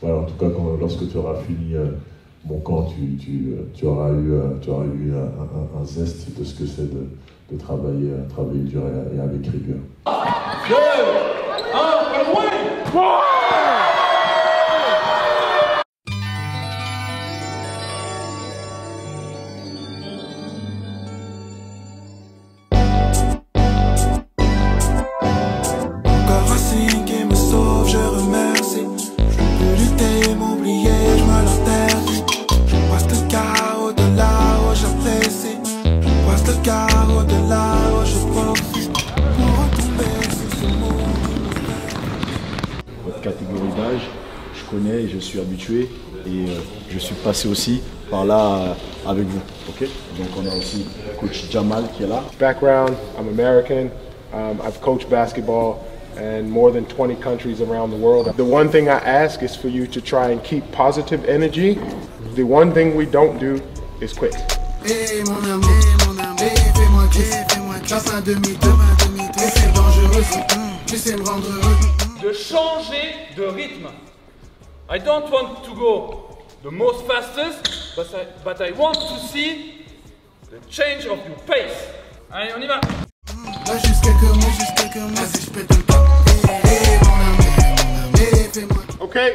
Voilà, en tout cas, lorsque tu auras fini mon camp, tu auras eu un zeste de ce que c'est de travailler dur et avec rigueur. 2, 1, loin. Encore un signe qui me sauve, je remercie. Je peux lutter, m'oublier, je me l'interdis. Je passe le carreau de là où j'apprécie. Je passe le carreau de là où je profite. Pour retomber sur ce monde. Votre catégorie d'âge, je connais et je suis habitué. Et je suis passé aussi par là avec vous. Okay? Donc on a aussi coach Jamal qui est là. Background, I'm American. I've coached basketball in more than 20 countries around the world. The one thing I ask is for you to try and keep positive energy. The one thing we don't do is quit. Hey mon ami, fais-moi kiffer, passe un demi-tour, c'est dangereux, tu sais me rendre heureux. De changer de rythme. I don't want to go the most fastest, but I want to see the change of your pace. Allez, on y va. Là juste quelques mots, vas-y je pète le cap. Hey mon ami, fais-moi. Okay,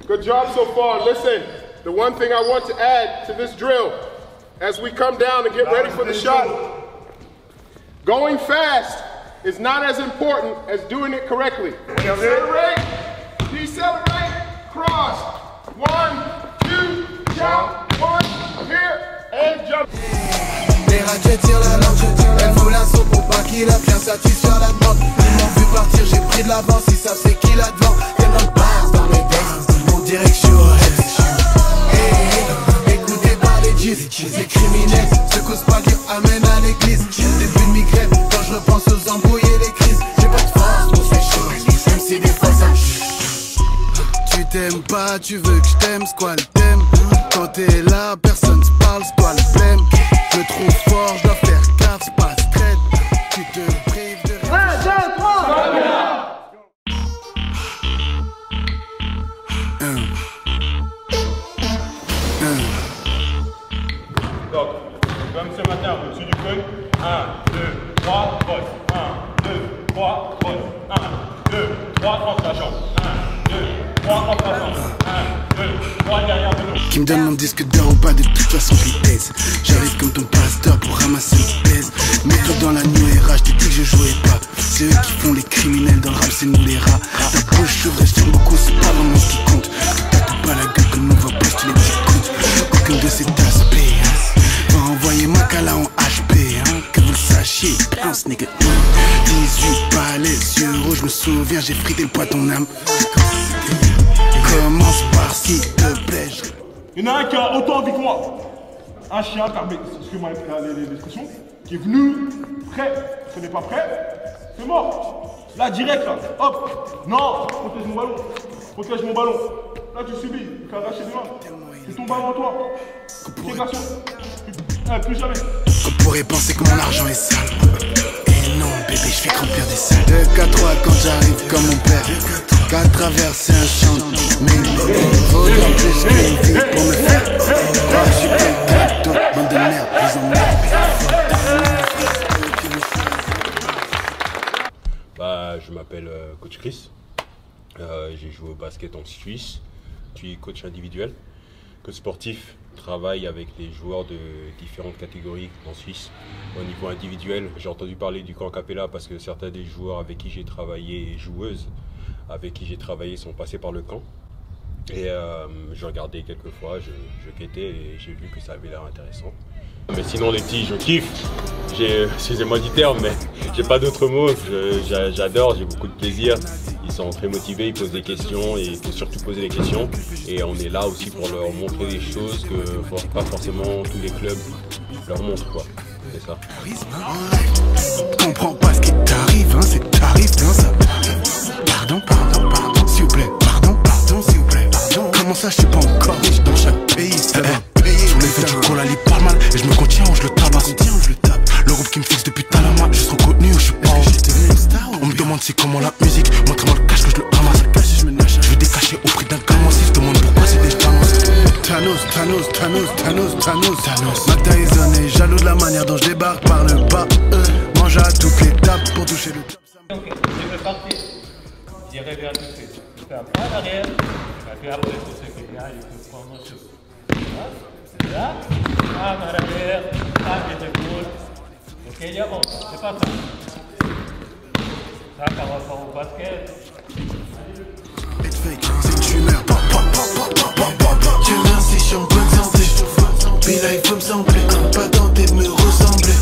good job so far. Listen, the one thing I want to add to this drill, as we come down and get ready for the shot, going fast is not as important as doing it correctly. Decelerate, cross. 1, 2, jump, 1, here, and jump. Les raquettes tirent la langue, elle fout l'assaut pour pas qu'il a bien satisfaire la demande. Ils m'ont vu partir, j'ai pris de l'avance, ils savent c'est qui là devant. Tellement de basse dans mes textes, on dirait que je suis au hey, écoutez pas les G's, les criminels, secousse pas qui amène à l'église. Début de migraine, quand je repense aux embrouilles et les crises. J'ai pas de force pour ces choses, même si des fois ça tu t'aimes pas, tu veux que je t'aime, c'est quoi le thème? Quand t'es là, personne se parle, c'est toi le flemme. Je me trouve fort, je dois faire gaffe, c'est pas straight. Tu te prives de rien. 1, 2, 3. Donc, comme ce matin, au-dessus du cône. 1, 2, 3, cross. 1, 2, 3, cross. 1, 2, 3, entre la jambe. 1, 2, 3, entre la jambe. 1, 2, 3, derrière de l'eau. Qui me donne mon disque d'or ou pas, de toute façon je taise. J'arrive comme ton pasteur pour ramasser une baise. Mets-toi dans la nuit et je t'ai dit que je jouais pas. C'est eux qui font les criminels dans le rap, c'est nous les rats. Ta bouche s'ouvre et sur beaucoup, c'est pas vraiment ce qui compte. T'as pas la gueule comme nous va poster les petits comptes. Aucune de ces aspects, hein. Va envoyer ma cala en HP, hein. Que vous le sachiez, pince nigga. 18 pas les yeux rouges, je me souviens, j'ai frité le poids ton âme. Commence par s'il te plaît. Il y en a un qui a autant envie que moi. Un chien, excuse-moi l'expression, qui est venu prêt. Ce n'est pas prêt, c'est mort. Là, direct, là, hop. Non, protège mon ballon. Protège mon ballon. Là, tu subis, tu fais arracher des mains. C'est ton ballon à toi. Ok, garçon. Plus jamais. On pourrait penser que mon argent est sale. Et non, bébé, je fais remplir des salles. 2, 4, 3 quand j'arrive comme mon père. 4 traverser un champ. Mais il faudra plus qu'une vie pour me faire. Oh, je suis quelqu'un d'autre, bande de merde, plus en merde. Je m'appelle coach Chris. J'ai joué au basket en Suisse. Je suis coach individuel. Coach sportif, travaille avec les joueurs de différentes catégories en Suisse. Au niveau individuel, j'ai entendu parler du camp Capella parce que certains des joueurs avec qui j'ai travaillé et joueuses avec qui j'ai travaillé sont passés par le camp. Et je regardais quelques fois, je quêtais et j'ai vu que ça avait l'air intéressant. Mais sinon les petits, je kiffe. Excusez-moi du terme, mais j'ai pas d'autres mots. J'adore, j'ai beaucoup de plaisir. Ils sont très motivés, ils posent des questions et il faut surtout poser des questions. Et on est là aussi pour leur montrer des choses que pas forcément tous les clubs leur montrent, quoi. C'est ça. Comprends pas ce qui t'arrive, hein, c'est tarif, hein, ça. Pardon, s'il vous plaît. Pardon, s'il vous plaît. Comment ça, je suis pas encore riche dans chaque pays, ça va. Je voulais faire du cola, pas mal, et je me contiens ou je le tabasse. Le groupe qui me fixe depuis Talama, je suis reconnu ou je suis pas. On me demande c'est comment la musique, montre-moi le cash que je le ramasse. Je veux décacher au prix d'un gamin. Thanos. Mac Tyson est jaloux de la manière dont je débarque par le bas. Mange à toutes les tables pour toucher le top. Ok, je vais partir. J'irai vers tout de suite. Je fais un pas en arrière. Et puis après, tout ce qui vient, il faut prendre autre chose. Là, pas en arrière, pas les épaules. Ok, il y a 11. C'est pas ça. Ça, par rapport au basket. C'est une tumeur. Dieu merci, je suis en bonne santé. Puis là, il faut me sembler. Pas tenter de me ressembler.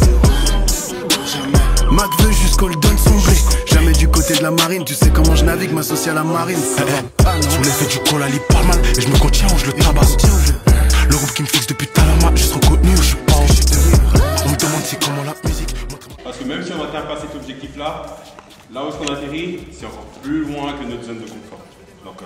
Mac veut juste qu'on lui donne son blé. Jamais du côté de la marine, tu sais comment je navigue, m'associe à la marine. Sous l'effet du col, Ali pas mal. Et je me contiens ou je le tabasse. Le groupe qui me fixe depuis Talama, je suis trop contenu ou je suis pas. On me demande c'est comment la musique. Parce que même si on n'atteint pas cet objectif-là, là où on atterrit, c'est encore plus loin que notre zone de confort. Donc,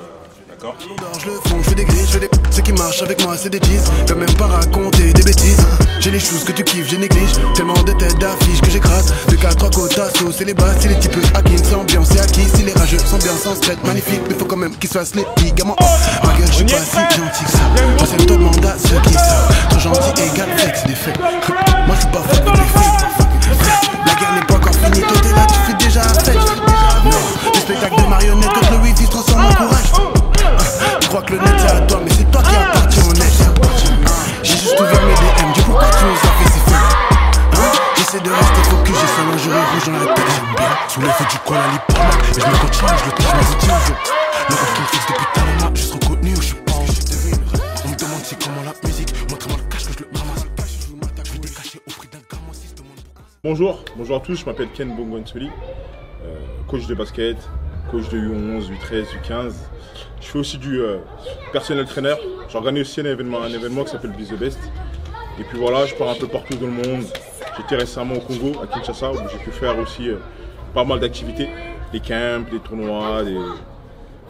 d'accord? Je le fond, je fais des grilles, je fais des... Ce qui marche avec moi, c'est des cheese. Peux même pas raconter des bêtises. J'ai les choses que tu kiffes, j'ai néglige. Tellement de têtes d'affiches que j'écrase. De 4 côtas, c'est les basses, c'est les types hackings. C'est ambiance, c'est acquis. Si les rageux sont bien sans stress, magnifique. Mais faut quand même qu'ils se fassent les ligaments. Ma gueule, je suis pas si gentil que ça. Troisième toi demande à ceux qui savent. Trop gentil égal fake, c'est des faits. Moi, je suis pas fou avec les faits. La guerre n'est pas encore finie, toi t'es là, tu fais déjà la fête. Non, le spectacle de marionnettes quand le wifi se transforme en courage. Je crois que le net c'est à toi, mais c'est toi qui appartiens au net. J'ai juste ouvert mes DM, dis pourquoi tu nous as fait si faible. J'essaie de rester focus, j'ai sa lingerie rouge dans la tête. J'aime bien, sous l'effet du col, Ali pas mal. Et je me continue, je le touche, mais c'est toujours. Le rap qui me fixe depuis Talama, je suis trop contenu ou je suis pas. On me demande c'est comment la musique, montre-moi le cash que je le ramasse. Je vais décacher au prix d'un gamin si je demande pourquoi. Bonjour à tous, je m'appelle Ken Bongwansoli, coach de basket, coach de U11, U13, U15. Je fais aussi du personnel trainer. J'organise aussi un événement qui s'appelle Be The Best. Et puis voilà, je pars un peu partout dans le monde. J'étais récemment au Congo, à Kinshasa, où j'ai pu faire aussi pas mal d'activités, des camps, des tournois.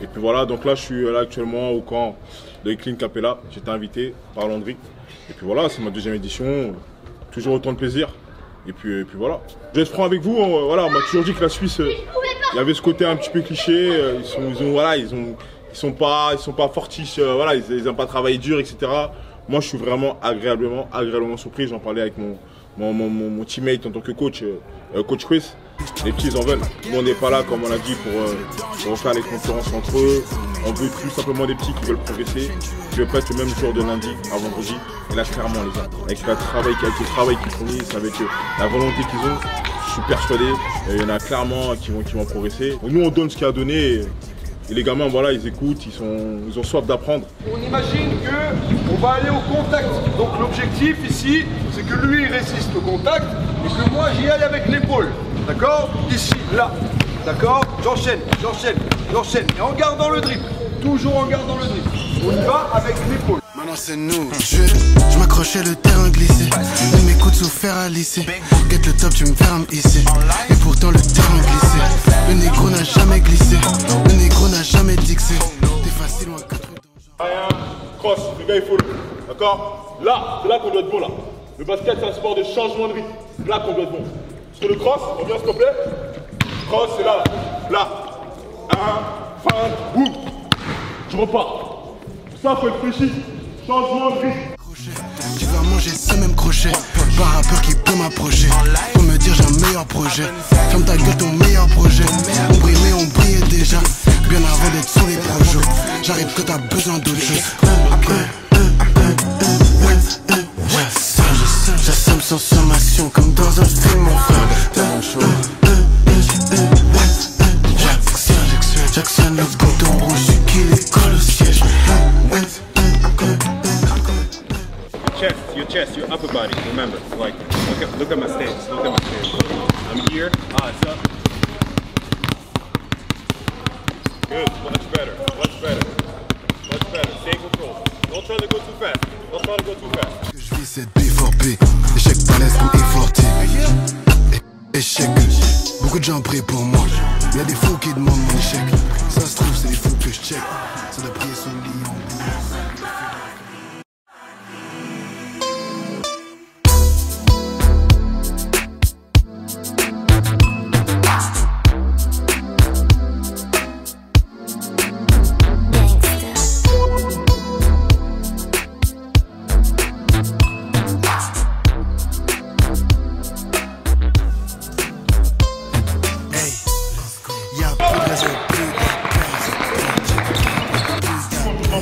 Et puis voilà, donc là je suis là actuellement au camp de Clean Capella. J'étais invité par Landry. Et puis voilà, c'est ma deuxième édition. Toujours autant de plaisir. Et puis voilà. Je vais être franc avec vous, voilà, on m'a toujours dit que la Suisse, il y avait ce côté un petit peu cliché, ils sont pas fortiches, voilà, ils n'aiment pas travailler dur, etc. Moi je suis vraiment agréablement surpris, j'en parlais avec mon teammate en tant que coach, coach Chris. Les petits ils en veulent. Nous on n'est pas là, comme on l'a dit, pour faire les concurrences entre eux. On veut tout simplement des petits qui veulent progresser, qui veulent pas être le même jour de lundi à vendredi. Et là clairement les gars, avec le travail qu'ils fournissent, avec la volonté qu'ils ont, je suis persuadé, il y en a clairement qui vont progresser. Donc, nous on donne ce qu'il y a à donner. Et les gamins, voilà, ils écoutent, ils ont soif d'apprendre. On imagine qu'on va aller au contact. Donc l'objectif ici, c'est que lui il résiste au contact et que moi j'y aille avec l'épaule. D'accord? Ici, là. D'accord? J'enchaîne. Et en gardant le dribble. Toujours en gardant le dribble. On y va avec l'épaule. Maintenant c'est nous, je m'accrochais le terrain glissé. Mes coudes sous fer à lisser. Get le top, tu me feras me hisser. Et pourtant le terrain glissé. Le négro n'a jamais glissé. Le négro n'a jamais dixé. T'es facile ou un 4 Rien, cross, le gars il faut le. D'accord? Là, c'est là qu'on doit être bon là. Le basket c'est un sport de changement de rythme. Là qu'on doit être bon. Sur le cross, reviens s'il te plaît. Cross, c'est là. Là. 1, fin, boum. Je repars. Ça faut être précis. Changement de rythme. Tu vas manger ce même crochet. Pas rappeur qui peut m'approcher. Faut me dire j'ai un meilleur projet. Ferme ta gueule, ton meilleur projet. On brille mais on brillait déjà. Bien avant d'être sur les projets. J'arrive que t'as besoin d'autre chose. J'assomme sans sommation comme dans un film mon frère. Jackson le bouton rouge, celui qui les colle au siège. Your chest, your upper body. Remember, like, look at my stance. I'm here. It's up. Good. Much better. Stay in control. Don't try to go too fast. Je vis cette B4B, échec balèze comme E40. Échec, beaucoup de gens prient pour moi. Y'a des fous qui demandent mon échec. Ça se trouve, c'est des fous que je check. Ça doit prier son lit en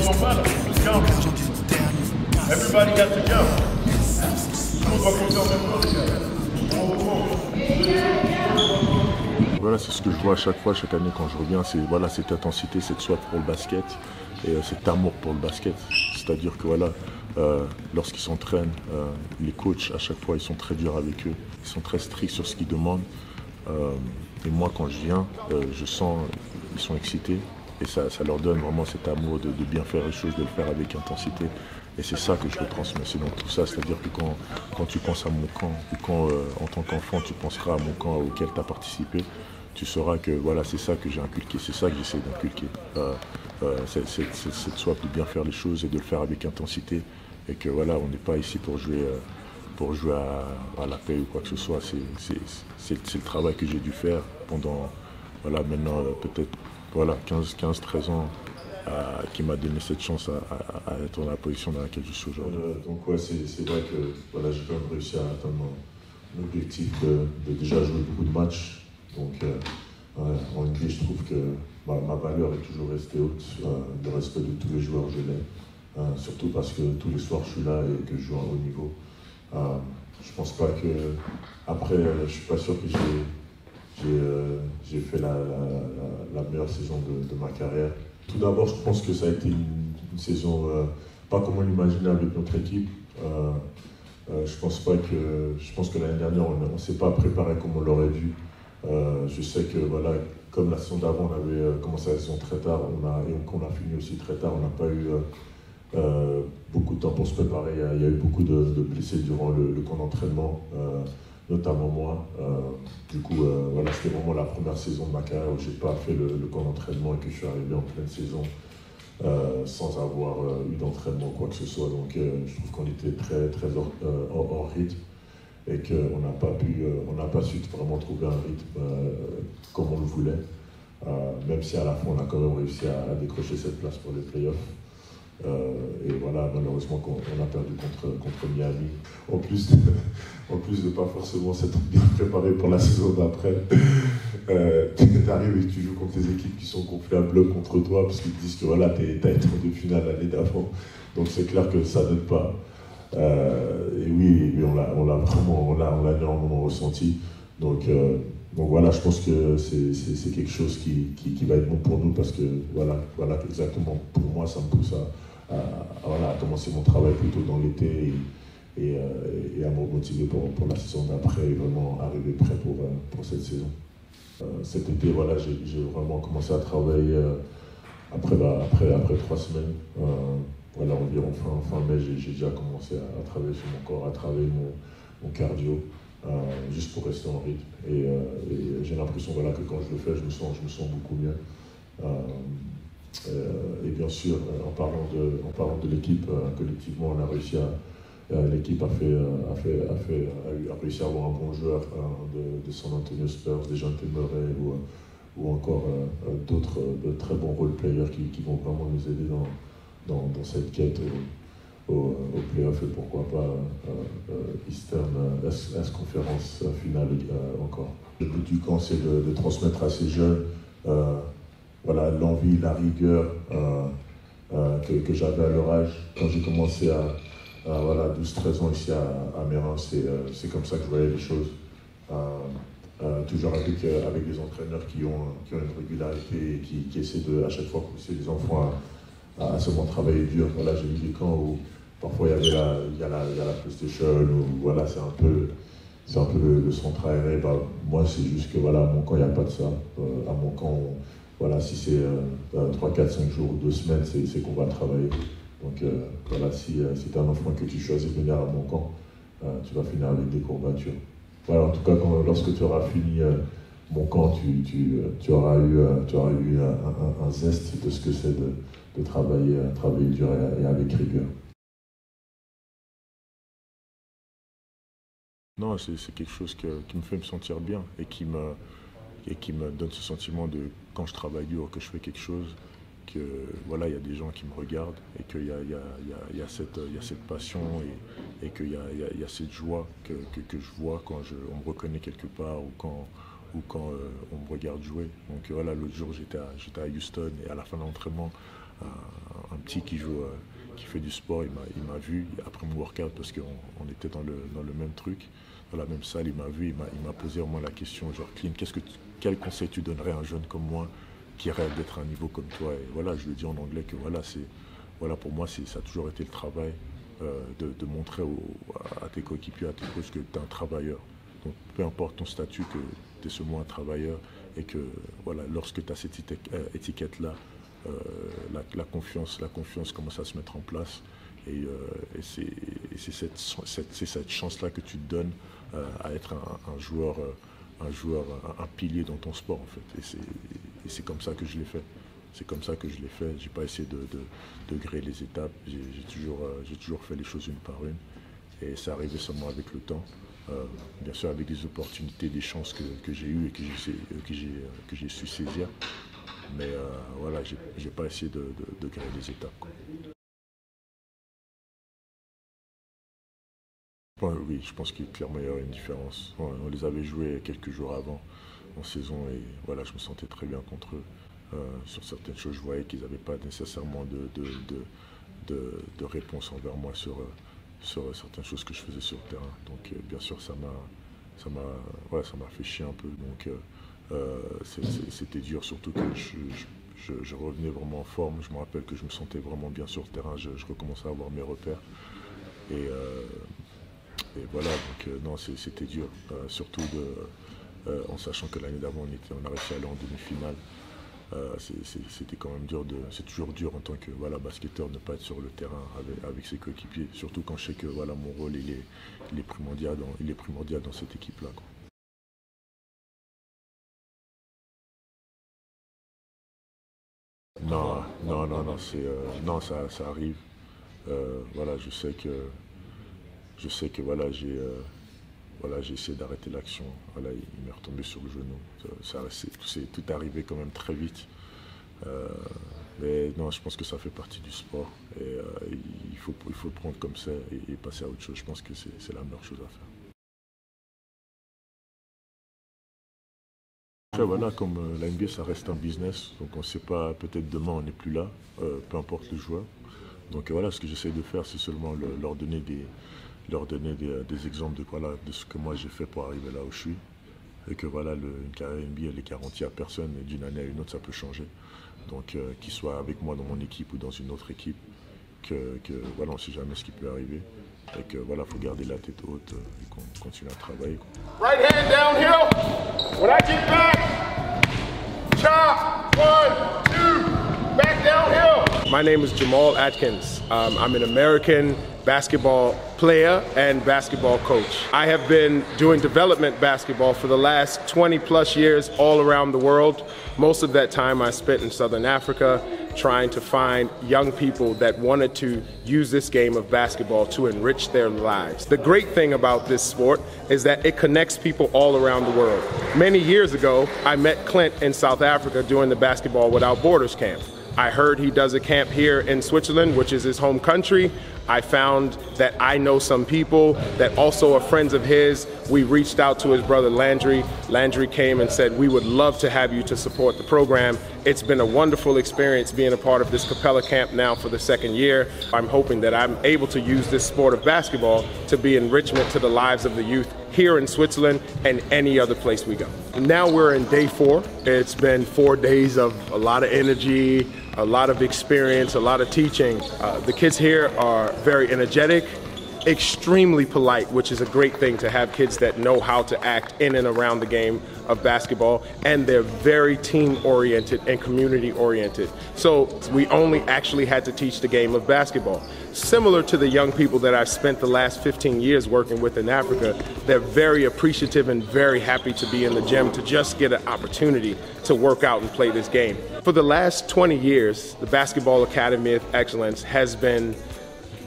s'en pas là. Let's count. Everybody got to count. Tout le monde va compter en même temps, les gars. Voilà, c'est ce que je vois à chaque fois, chaque année quand je reviens, c'est voilà, cette intensité, cette soif pour le basket et cet amour pour le basket. C'est-à-dire que voilà, lorsqu'ils s'entraînent, les coachs à chaque fois ils sont très durs avec eux, ils sont très stricts sur ce qu'ils demandent. Et moi quand je viens, je sens ils sont excités et ça leur donne vraiment cet amour de bien faire les choses, de le faire avec intensité. Et c'est ça que je veux transmettre, c'est dans tout ça, c'est-à-dire que quand tu penses à mon camp, ou quand en tant qu'enfant tu penseras à mon camp auquel tu as participé, tu sauras que voilà, c'est ça que j'ai inculqué, c'est ça que j'essaie d'inculquer. Cette soif de bien faire les choses et de le faire avec intensité. Et que voilà, on n'est pas ici pour jouer à la paix ou quoi que ce soit. C'est le travail que j'ai dû faire pendant voilà, maintenant peut-être voilà, 15-13 ans qui m'a donné cette chance à être dans la position dans laquelle je suis aujourd'hui. Donc ouais, c'est vrai que voilà, j'ai quand même réussi à atteindre mon objectif de déjà jouer beaucoup de matchs. Donc en NBA, je trouve que ma valeur est toujours restée haute. Le respect de tous les joueurs, je l'ai. Surtout parce que tous les soirs, je suis là et que je joue à haut niveau. Je pense pas que... Après, je suis pas sûr que j'ai fait la meilleure saison de ma carrière. Tout d'abord, je pense que ça a été une saison pas comme on l'imaginait avec notre équipe. Je pense que l'année dernière, on ne s'est pas préparé comme on l'aurait dû. Je sais que voilà, comme la saison d'avant, on avait commencé la saison très tard, et qu'on a fini aussi très tard, on n'a pas eu beaucoup de temps pour se préparer. Il y a eu beaucoup de blessés durant le camp d'entraînement, notamment moi. Du coup, voilà, c'était vraiment la première saison de ma carrière où je n'ai pas fait le camp d'entraînement et que je suis arrivé en pleine saison sans avoir eu d'entraînement ou quoi que ce soit. Donc je trouve qu'on était très hors rythme. Et qu'on n'a pas su vraiment trouver un rythme comme on le voulait, même si à la fin on a quand même réussi à décrocher cette place pour les playoffs. Et voilà, malheureusement on a perdu contre Miami. En plus de pas forcément s'être bien préparé pour la saison d'après, tu arrives et tu joues contre des équipes qui sont gonflées à bloc contre toi parce qu'ils te disent que voilà, t'as été en demi-finale l'année d'avant. Donc c'est clair que ça n'aide pas. Et oui, mais on l'a énormément ressenti. Donc voilà, je pense que c'est quelque chose qui va être bon pour nous parce que voilà exactement, pour moi ça me pousse à commencer mon travail plutôt dans l'été et à me motiver pour la saison d'après et vraiment arriver prêt pour cette saison. Cet été, voilà, j'ai vraiment commencé à travailler après 3 semaines. Voilà, environ fin mai, j'ai déjà commencé à travailler sur mon corps, à travailler mon cardio, juste pour rester en rythme. Et j'ai l'impression voilà, que quand je le fais, je me sens beaucoup mieux. Et bien sûr, en parlant de l'équipe, collectivement, on a réussi l'équipe a réussi à avoir un bon joueur de San Antonio Spurs, des Dejounte Murray ou encore d'autres très bons role-players qui vont vraiment nous aider dans cette quête au play-off et pourquoi pas Eastern Conference finale encore. Le but du camp, c'est de transmettre à ces jeunes voilà, l'envie, la rigueur que j'avais à leur âge. Quand j'ai commencé à 12-13 ans ici à Mérin, c'est comme ça que je voyais les choses. Toujours avec des entraîneurs qui ont une régularité et qui essaient à chaque fois pousser les enfants à seulement travailler dur. Voilà, j'ai vu des camps où parfois il y a la PlayStation, ou voilà, c'est un peu le centre aéré. Moi, c'est juste que voilà, à mon camp, il n'y a pas de ça. À mon camp, voilà, si c'est 3, 4, 5 jours ou 2 semaines, c'est qu'on va travailler. Donc voilà, si tu as un enfant que tu choisis de venir à mon camp, tu vas finir avec des courbatures. Voilà, en tout cas, lorsque tu auras fini mon camp, tu auras eu un zeste de ce que c'est de travailler dur et avec rigueur. Non, c'est quelque chose qui me fait me sentir bien et qui me donne ce sentiment de quand je travaille dur, que je fais quelque chose, que voilà, il y a des gens qui me regardent et qu'il y a cette passion et qu'il y a cette joie que je vois quand on me reconnaît quelque part ou quand on me regarde jouer. Donc voilà, l'autre jour j'étais à Houston et à la fin de l'entraînement, un petit qui joue, qui fait du sport, il m'a vu après mon workout parce qu'on était dans le même truc, dans la même salle. Il m'a vu, il m'a posé vraiment la question, genre Clint, quel conseil tu donnerais à un jeune comme moi qui rêve d'être à un niveau comme toi? Et voilà, je lui ai dit en anglais que voilà, pour moi, ça a toujours été le travail de montrer à tes coéquipiers, à tes coachs que tu es un travailleur. Donc peu importe ton statut, que tu es seulement un travailleur et que voilà, lorsque tu as cette étiquette-là, la confiance commence à se mettre en place et c'est cette chance-là que tu te donnes à être un joueur, un pilier dans ton sport en fait. Et c'est comme ça que je l'ai fait. C'est comme ça que je l'ai fait. J'ai pas essayé de gréer les étapes. J'ai toujours fait les choses une par une. Et ça arrivait seulement avec le temps. Bien sûr avec des opportunités, des chances que j'ai eues et que j'ai su saisir. Mais voilà, j'ai pas essayé de gréer les étapes, quoi. Oui, je pense qu'il clairement y aurait une différence. On les avait joués quelques jours avant en saison et voilà, je me sentais très bien contre eux. Sur certaines choses, je voyais qu'ils n'avaient pas nécessairement de réponse envers moi sur certaines choses que je faisais sur le terrain. Donc bien sûr, ça m'a fait chier un peu. Donc c'était dur, surtout que je revenais vraiment en forme. Je me rappelle que je me sentais vraiment bien sur le terrain. Je recommençais à avoir mes repères. Et voilà, donc non, c'était dur. Surtout en sachant que l'année d'avant, on a réussi à aller en demi-finale. C'était quand même dur, c'est toujours dur en tant que basketteur de ne pas être sur le terrain avec ses coéquipiers, surtout quand je sais que voilà, mon rôle il est primordial dans cette équipe-là, quoi. Non, ça arrive. Voilà, je sais que voilà, j'ai essayé d'arrêter l'action. Voilà, il m'est retombé sur le genou. C'est tout arrivé quand même très vite. Mais non, je pense que ça fait partie du sport. Et il faut le prendre comme ça et passer à autre chose. Je pense que c'est la meilleure chose à faire. Après, voilà, comme la NBA, ça reste un business. Donc on ne sait pas, peut-être demain on n'est plus là, peu importe le joueur. Donc voilà, ce que j'essaie de faire, c'est seulement leur donner des exemples de ce que moi j'ai fait pour arriver là où je suis. Et que voilà, une carrière NBA, elle est garantie à personne, et d'une année à une autre, ça peut changer. Donc qu'il soit avec moi dans mon équipe ou dans une autre équipe, voilà, on ne sait jamais ce qui peut arriver. Et que voilà, faut garder la tête haute et qu'on continue à travailler, quoi. Right hand downhill. When I get back, chop, 1, 2, back downhill. My name is Jamal Atkins. I'm an American basketball player and basketball coach. I have been doing development basketball for the last 20 plus years all around the world. Most of that time I spent in Southern Africa trying to find young people that wanted to use this game of basketball to enrich their lives. The great thing about this sport is that it connects people all around the world. Many years ago, I met Clint in South Africa during the Basketball Without Borders camp. I heard he does a camp here in Switzerland, which is his home country. I found that I know some people that also are friends of his. We reached out to his brother Landry. Landry came and said, we would love to have you to support the program. It's been a wonderful experience being a part of this Capella camp now for the second year. I'm hoping that I'm able to use this sport of basketball to be enrichment to the lives of the youth here in Switzerland and any other place we go. Now we're in day 4. It's been 4 days of a lot of energy, a lot of experience, a lot of teaching. The kids here are very energetic, extremely polite, which is a great thing to have kids that know how to act in and around the game of basketball, and they're very team-oriented and community-oriented. So we only actually had to teach the game of basketball. Similar to the young people that I've spent the last 15 years working with in Africa, they're very appreciative and very happy to be in the gym to just get an opportunity to work out and play this game. For the last 20 years, the Basketball Academy of Excellence has been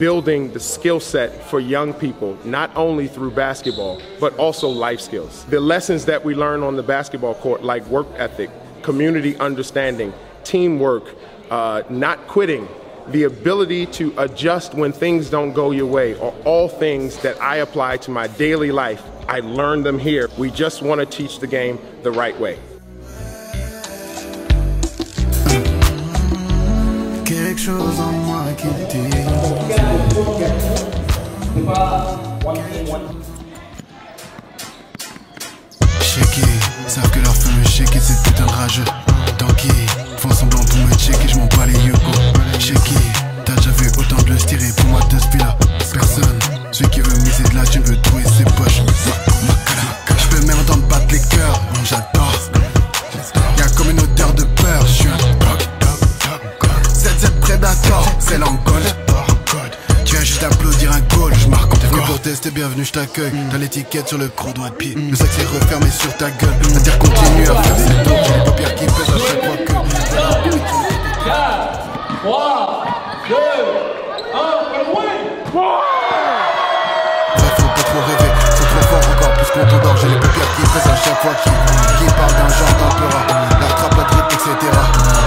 building the skill set for young people, not only through basketball, but also life skills. The lessons that we learn on the basketball court, like work ethic, community understanding, teamwork, not quitting, the ability to adjust when things don't go your way, are all things that I apply to my daily life. I learned them here. We just want to teach the game the right way. Quelque chose en moi qui dit. Shaky, savent que leur feu me shake et c'est putain de rageux. Tanky, font semblant pour me checker, je m'en bats les yeux go. Shaky, t'as déjà vu autant de le tirer pour moi de ce là. Personne, celui qui veut miser de la thune veut trouver ses poches. Je peux même entendre battre les cœurs, j'adore. Y'a comme une odeur de peur, je suis un dog. 7-7 Predator, c'est l'Angole. Tu viens juste applaudir un goal, je marque en venu pour tester, bienvenue, je t'accueille. T'as l'étiquette sur le gros doigt de pied. Le sac s'est refermé sur ta gueule. La terre continue à faire ses tours. J'ai les paupières qui pèsent à chaque fois que 4, 3, 2, 1, bref, faut pas trop rêver, c'est trop fort encore plus qu'on t'endort. J'ai les paupières qui pèsent à chaque fois qui parle d'un genre d'empereur. La trappe, la drip, etc.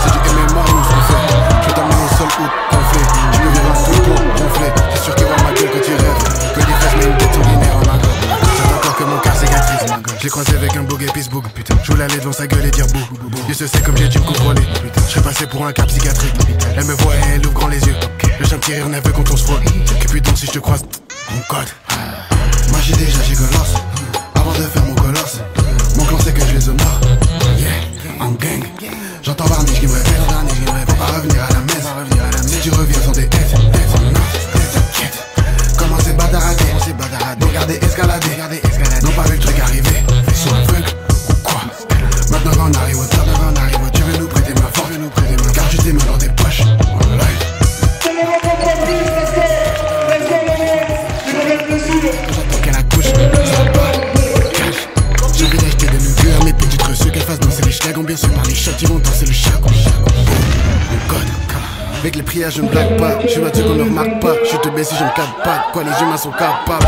C'est du MMA, nous ce qu'on fait. Je vais t'amener au sol ou gonflé. Tu me verras tout pour gonfler. T'es sûr qu'il voit ma gueule que tu rêves. Que des fesses mais une tête ordinaire en magot. J'attends encore que mon cœur cicatrise. Je l'ai croisé avec un bug et pisboug. Je voulais aller devant sa gueule et dire bouh. Dieu se sait comme j'ai dû me contrôler. Je serais passé pour un cas psychiatrique. Elle me voit et elle ouvre grand les yeux. Le chien petit rire nerveux quand on se frôle. Que putain si je te croise, on code. Moi j'ai déjà gigolosse avant de faire mon colosse. Mon clan c'est que je les honore. Yeah, en gang. J'entends Varnish qui me répète. On va revenir à la messe. Si tu reviens sans des têtes, t'inquiète. Comment c'est badaradé, regardez escalader. Non pas vu le truc arriver. Sur un funk ou quoi. Maintenant on arrive au top, tu veux nous prêter ma force, car tu t'es mis dans tes poches. J'attends qu'elle accouche, ça part, cache. J'ai envie d'acheter de nouveau à mes petites reçues, qu'elle fasse danser les schlagons, bien sûr par les shots, ils vont danser le chacon. Le code, avec les prières je ne blague pas, je suis là-dessus qu'on ne remarque pas, je te baisse si je ne capte pas, quoi les humains sont capables.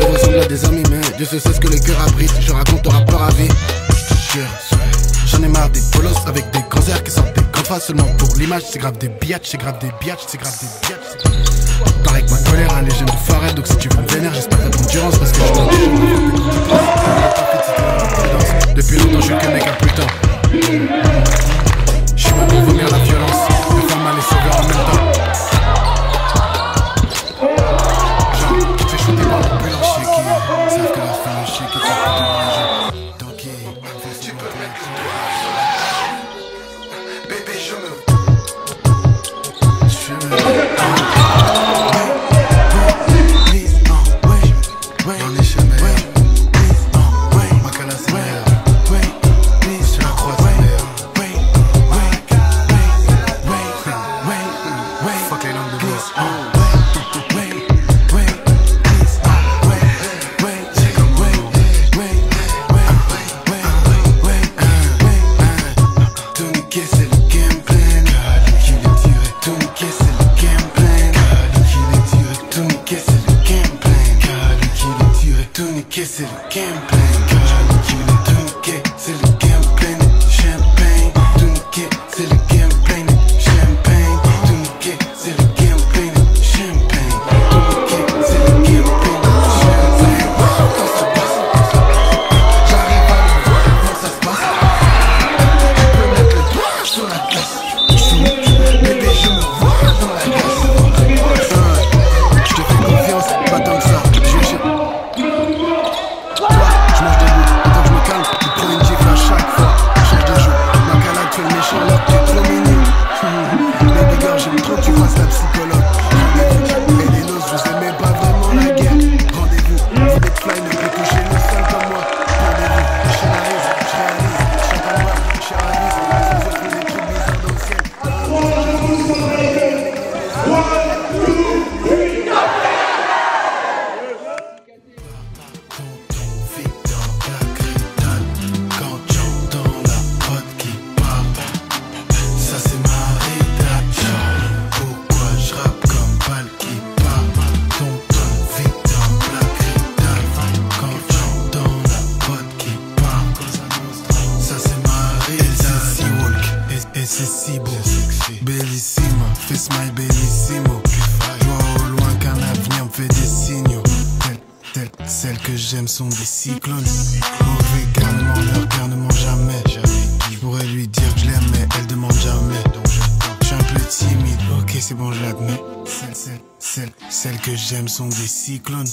On ressemble à des amis, mais Dieu se sait ce que les cœurs abritent, je raconte au rappeur à vie. Je te jure, j'en ai marre des polos avec des grands airs qui sortent des grandes faces seulement pour l'image, c'est grave des biatchs, Pareil que ma colère a les gemmes de Pharrell, donc si tu veux me vénère, j'espère ta endurance parce que je m'en depuis longtemps, je suis que mec à plus le temps. Je suis même pour vomir la violence, le faire mal et sauveur en même temps. Genre, tu te fais shooter par l'ambulance. Shaky, savent que leur femme est shaky, tu fais de l'enjeu. Tanky, tu peux mettre ton doigt sur la tâche. Bébé, je me c'est le gameplay. Tout niquer, c'est le gameplay. Champagne, tout niquer, c'est le gameplay. Champagne, tout niquer, c'est le gameplay. Champagne, tout niquer, c'est le gameplay. Champagne, quand ça passe, j'arrive à le voir comment ça se passe. Tu peux mettre le doigt sur la glace. Bébé, je me vois dans la glace. Je te fais confiance, pas tant que ça. J'aime trop que tu fasses la psychologue. Rendez-vous, et les noces, vous aimez pas vraiment la guerre. Rendez-vous, vous êtes fly, ne peut toucher le sol comme moi. Rendez-vous, je réalise, chante à moi, je réalise. Sans offrir des trucs bizarres dans le ciel. Quand j'entends la prod qui parle, ça c'est ma c'est si beau, bellissima, fais smile bellissimo. Je vois au loin qu'un avenir me fait des signaux. Celles que j'aime sont des cyclones. Mauvais garnement, leur cœur ne ment jamais. Je pourrais lui dire que je l'aime mais elle demande jamais. Ok, c'est bon, je l'admets. Celles que j'aime sont des cyclones.